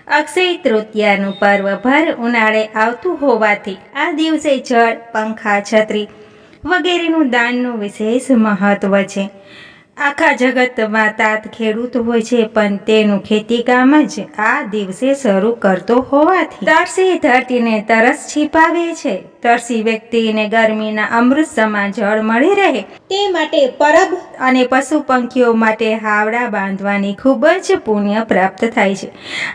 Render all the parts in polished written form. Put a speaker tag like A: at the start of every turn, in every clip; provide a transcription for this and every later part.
A: અક્ષય તૃતીયાનું પર્વ ભર ઉનાળે આવતું હોવાથી આ દિવસે જળ, પંખા, છત્રી વગેરેનું દાનનું વિશેષ મહત્વ છે. આખા જગતમાં તાત ખેડૂત હોય છે, પણ તેનું ખેતીકામ જ આ દિવસે શરૂ કરતો હોવાથી તરસી ધરતીને તરસ છીપાવે છે. તરસી વ્યક્તિને ગરમીના અમૃત સમાન જળ મળી રહે તે માટે પરબ અને પશુ પંખીઓ માટે હાવડા બાંધવાની ખૂબ જ પુણ્ય પ્રાપ્ત થાય છે.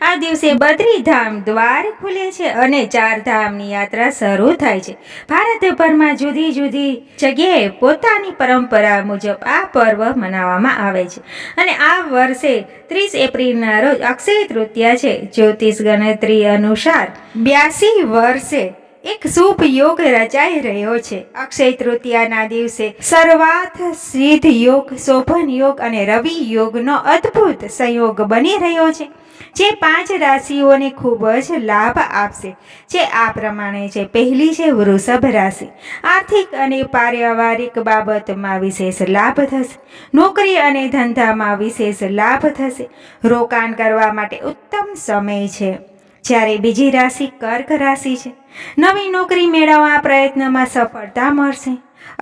A: આ દિવસે બદ્રીધામ દ્વાર ખુલે છે અને 4 ધામની યાત્રા શરૂ થાય છે. ભારતભરમાં જુદી જુદી જગ્યાએ પોતાની પરંપરા મુજબ આ પર્વ મનાવવામાં આવે છે અને આ વર્ષે 30 એપ્રિલના રોજ અક્ષય તૃતીયા છે. જ્યોતિષ ગણતરી અનુસાર 82 વર્ષે એક શુભ યોગ રચાઈ રહ્યો છે. અક્ષય તૃતીયાના દિવસે સર્વાર્થ સિદ્ધ યોગ, શોભન યોગ અને રવિ યોગનો અદ્ભુત સંયોગ બની રહ્યો છે, જે 5 રાશિઓને ખૂબ જ લાભ આપશે, જે આ પ્રમાણે છે. પહેલી છે વૃષભ રાશિ. આર્થિક અને પારિવારિક બાબતમાં વિશેષ લાભ થશે. નોકરી અને ધંધામાં વિશેષ લાભ થશે. રોકાણ કરવા માટે ઉત્તમ સમય છે. જ્યારે બીજી રાશિ કર્ક રાશિ છે. નવી નોકરી મેળવવા પ્રયત્નમાં સફળતા મળશે.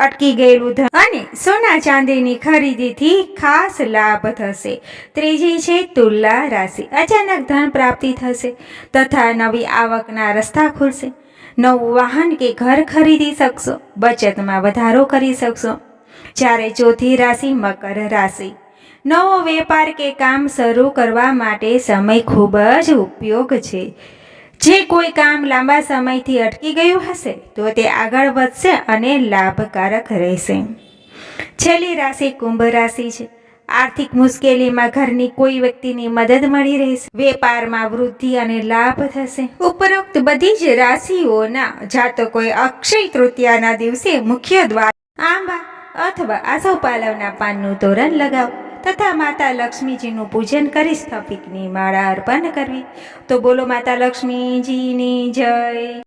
A: અટકી ગયેલું ધન અને સોના ચાંદીની ખરીદીથી ખાસ લાભ થશે. ત્રીજી છે તુલા રાશિ. અચાનક ધન પ્રાપ્તિ થશે તથા નવી આવકના રસ્તા ખુલશે. નવું વાહન કે ઘર ખરીદી શકશો. બચતમાં વધારો કરી શકશો. જ્યારે ચોથી રાશિ મકર રાશિ. નવો વેપાર કે કામ શરૂ કરવા માટે સમય ખૂબ જ ઉપયોગ છે. જે કોઈ કામ લાંબા સમયથી અટકી ગયું હશે તો તે આગળ વધશે અને લાભકારક રહેશે. છેલ્લી રાશિ કુંભ રાશિ છે. આર્થિક મુશ્કેલીમાં ઘરની કોઈ વ્યક્તિની મદદ મળી રહેશે. વેપારમાં વૃદ્ધિ અને લાભ થશે. ઉપરોક્ત બધી જ રાશિઓના જાતકોએ અક્ષય તૃતીયાના દિવસે મુખ્ય દ્વાર આંબા અથવા આસોપાલવના પાનનું તોરણ લગાવો તથા માતા લક્ષ્મીજીનું પૂજન કરી સ્થાપિકની માળા અર્પણ કરવી. તો બોલો માતા લક્ષ્મીજીની જય.